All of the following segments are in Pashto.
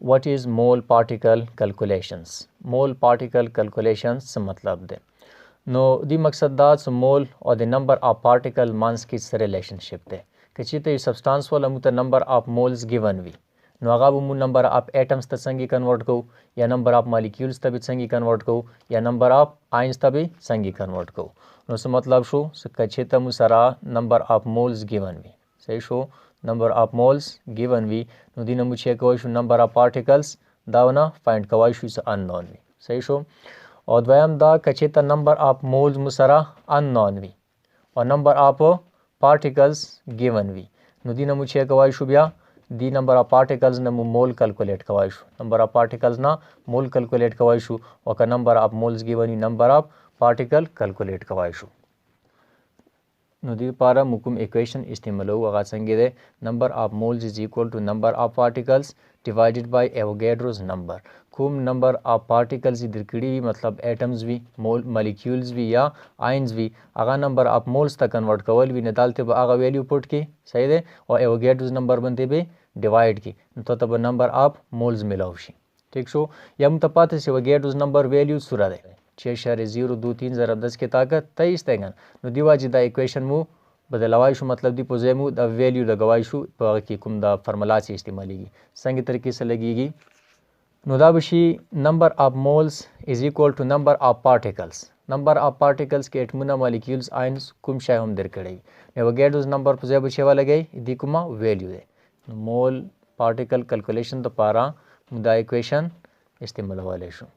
what is mole particle calculations. mole particle calculations څه مطلب دی؟ نو دی مقصد دا چې مول او د نمبر اف پارټیکل منځ کې څه ریلیشنشپ دی. که چېرته یو سبسټانس والا موږ ته نمبر اف مولز ګیون وي نو هغه به موږ نمبر اف ایټمز ته څنګه کنورټ کوو یا نمبر اف مالیکیولز ته به څنګه کنورټ کوو یا نمبر اف آینز ته به څنګه کنورټ کوو. نو څه مطلب شو که چېرته موږ سره نمبر اف مولز ګیون وي، صحیح شو، نمبر اف مولز ګیون وي نو دې نه موږ چیک کولی شو نمبر اف پارټیکلز دا ونه فایند کولی شو چې اننون وي، صحیح شو. او دویم دا که چېرته نمبر اف مولز مو سره اننون وي او نمبر اف پارټیکلز ګیون وي نو دې نه مو چیک کولی شو بیا دی نمبر اف پارټیکلز نه مو مول کلکولیټ کولی شو، نمبر اف پارټیکلز نه مول کلکولیټ کولی شو او که نمبر اف مولز ګیون وي نمبر اف پارټیکل کلکولیټ کولی شو. نو دې لپاره موږ کوم اکویشن استعمالوو هغه څنګه دی، نمبر اف مولز از ایکول ټو نمبر اف پارټیکلز ډیوایډډ بای ایوګیډروز نمبر. کوم نمبر اف پارټیکلز یې درکړي وي مطلب ایټمز وي، مالیکیولز وي یا آینز وي، هغه نمبر اف مولز ته کنورټ کول وي نو دلته به هغه ویلیو پټ کړي، صحیح دی، او ایوګیډروز نمبر باندې به ډیوایډ کړي نو ته به نمبر اف مولز میلاو شي، ټیک شو. یا موږ ته پاتې شي ایوګیډروز نمبر ویلیو څومره دی، 6.023 ضرب 10 کی طاقت 23 دی کنه. نو دی واجه دا اکویشن مو بدلوای شو، مطلب دی په ځای مو د ویلیو لګوای شو په هغه کې کوم د فرمولا چې استعمالیږي څنګه طریقې سره لګیږي. نو دا به شي نمبر اف مولز از ایکول ټو نمبر اف پارټیکلز. نمبر اف پارټیکلز کې اټمونه مالیکیولز آینز کوم شی هم درکړی نو ایوګیډروز نمبر په ځای به چې ولګی دی کومه ویلیو دی. مول پارټیکل کلکولیشن دپاره دا اکویشن استعمالولی شو.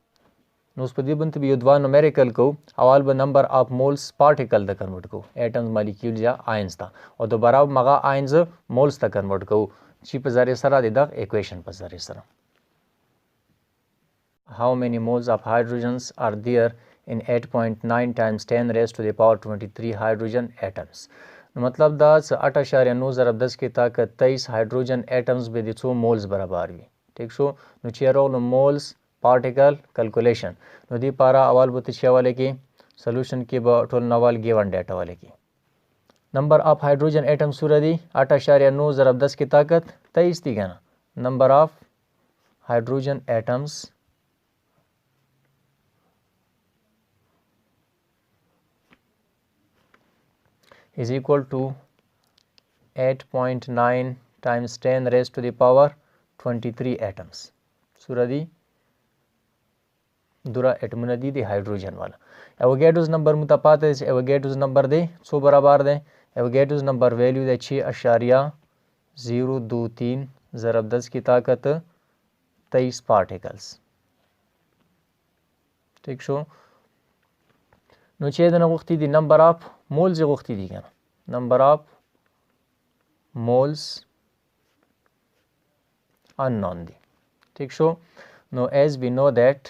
نو اوس په دې باندې به یو دوه نومیریکل کوو، اول به نمبر اف مولز پارټیکل ته کنورټ کوو ایټمز مالیکیولز یا آینز ته، او دوباره مغه آینز مولز ته کنورټ کوو چې په ذریعه سره د دغه اکویشن په ذریعه سره. How many moles of hydrogens are there in 8.9 times 10 raised to the power 23 hydrogen atoms. نو مطلب دا چې 8.9 ضرب 10 کی طاقت 23 هایدروجن ایټمز به د څو مولز برابر وي، ټیک شو. نو چې راغلو مولز پارټیکل کلکولیشن نو دی پاره اول به ته چې ولګي سولوشن کې به ټول نوال ګیون ډیټا ولګي. نمبر اف هایدروجن ایټم سوره دی 8.9 ضرب 10 کی طاقت 23 دی کنه. نمبر اف هایدروجن ایټمز is equal to 8.9 times 10 raised to the power 23 atoms. سوره دی دوره اټمونه دي د هایدروجن والا. ایوګیډروز نمبر مو ته پاته دی، ایوګیډروز نمبر دی څو برابر دی، ایوګیډروز نمبر ویلیو دی 6.023 ضرب 10 کی طاقت 23 پارټیکلز، ٹھیک شو. نو چې دنه غوښتي دي نمبر اف مولز غوښتي دي کنه، نمبر اف مولز unknown دي، ٹھیک شو. نو as we know that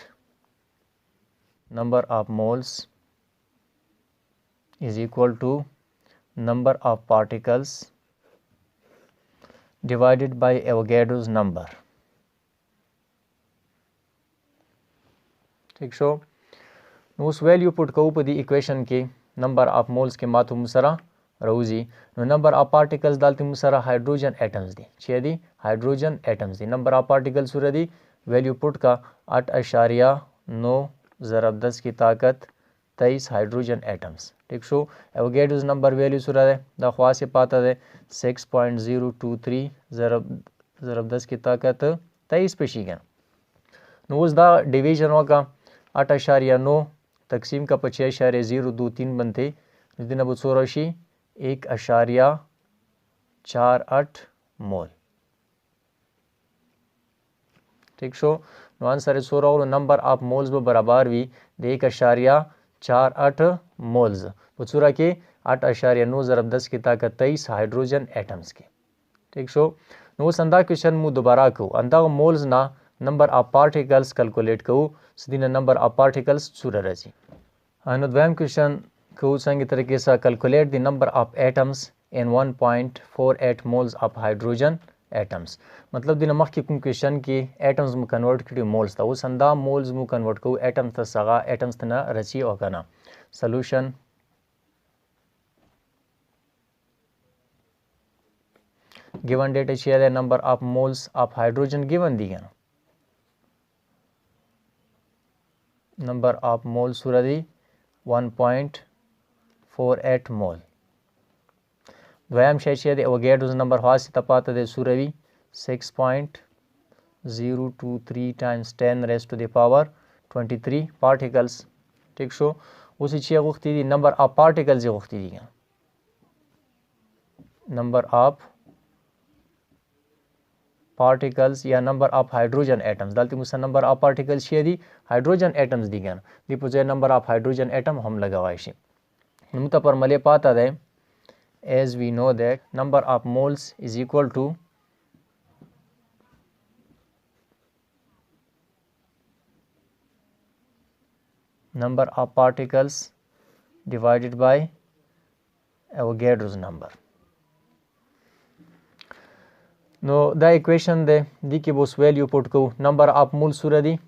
number of moles is equal to number of particles divided by Avogadro's number, ٹھیک شو. نو اوس ویلیو پټ کوو په دې اکویشن کې نمبر اف مولز کې ماته مو سره راوځي. نو نمبر اف پارټیکلز دلته مو سره هایدروجن ایټمز دي، چې دي هایدروجن ایټمز دي. نمبر اف پارټیکل سره دي ویلیو پټ کا 8.9 ضرب 10 کی طاقت 23 هایدروجن ایټمز، ٹھیک شو. ایوګیډروز نمبر ویلیو سره ده دا خاصه پاته ده 6.023 ضرب 10 کی طاقت 23 په شي ګن. نو اوس دا ډیویژن وکا 8.9 تقسیم کا 6.023 بنتے دینه به څو راشي 1.48 مول، ٹھیک شو. نو آنسر څو راغلو نمبر اف مولز به برابر وي د 1.48 مولز په صوره کې 8.9 ضرب 10 کی طاقت 23 هایدروجن ایټمز کې، ٹھیک شو. نو اوس اندا کوېشن مو دوباره کوو، اندغه مولز نه نمبر اف پارټیکلز کلکولیټ کوو سدینه نمبر اف پارټیکلز څومره راځي. نو دویم کوېشن کوو څنګه طریقې سره کلکولیټ دی نمبر اف ایټمز ان 1.48 مولز اف هایدروجن ایټمز. مطلب دینه مخکې کوم کوېشن کې ایټمز مو کنورټ کړي مولز ته، اوس اندا مولز مو کنورټ کوو ایټمز ته، څنګه ایټمز ته نه رسي او کنه. سولوشن given data چې دی نمبر اف مولز اف هایدروجن given دی کنه، number of mole सूरा दी 1.48 मोल। दोयम शे छे Avogadro's number हास तपात दे सूरवी 6.023 टाइम्स 10 raised to the power 23 particles। ठीक शो उसी छे गुख्ती दी नंबर ऑफ पार्टिकल्स गुख्ती दी नंबर ऑफ पार्टिकल्स या नंबर ऑफ हाइड्रोजन एटम्स दालती मुसा नंबर ऑफ पार्टिकल्स छे दी हाइड्रोजन एटम्स दी गन दी पुजे नंबर ऑफ हाइड्रोजन एटम हम लगावाइशी मुता पर मले पाता दे as we know that number of moles is equal to number of particles divided by Avogadro's number। नो द इक्वेशन दे दी के बोस वैल्यू पुट को नंबर ऑफ मोल सूरा दी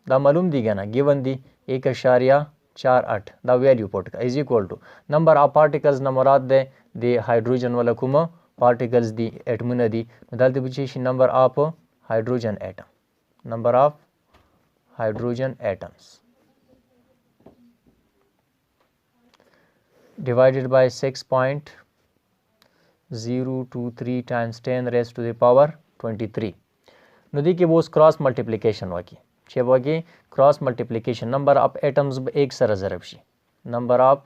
दा मालूम दी गना गिवन दी 1.48 दा वैल्यू पुट का is equal to number of particles न मुराद दे हाइड्रोजन वाला कुमा पार्टिकल्स दी एटम दी दालती बुची number of hydrogen atom number of hydrogen atoms divided by 6.023 times 10 raised to the power 23। नुदी के बोस क्रॉस मल्टीप्लिकेशन वाकी छे वाकी cross multiplication number of atoms एक सर जरब शी number of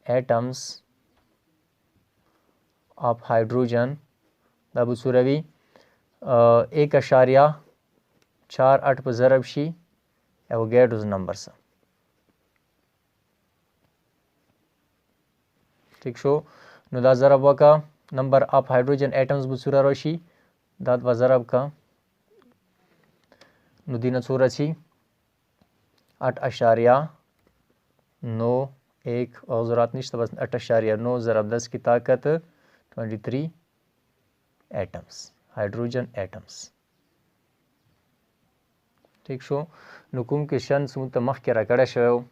atoms of hydrogen दाबू सुरवी 1.48 पर जरब शी एवोगैड्रोस नंबर से। ठीक शो नुदा जरब वका नंबर ऑफ हाइड्रोजन एटम्स बुसुरा रोशी दाद व जरब का नुदीना सूरा छी 8.91 और ज़रूरत नहीं बस 8.9 ज़रब 10 की ताकत 23 एटम्स हाइड्रोजन एटम्स। ठीक शो नुकुम के शन सुमत मख के रकड़ा शो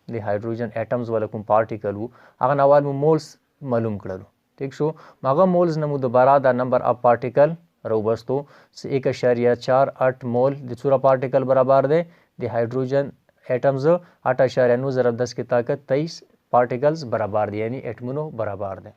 दी हाइड्रोजन एटम्स वाला कुम पार्टिकल वो अगर अवाल में मोल्स मालूम करो। ठीक शो मगा मोल्स नमू दोबारा दा नंबर ऑफ पार्टिकल रोबस्तो 1.48 मोल दिसूरा पार्टिकल बराबर दे दी हाइड्रोजन एटम्स 8.9 ज़रब 10 की ताकत 23 पार्टिकल्स बराबर दे यानी एटमनो बराबर दे।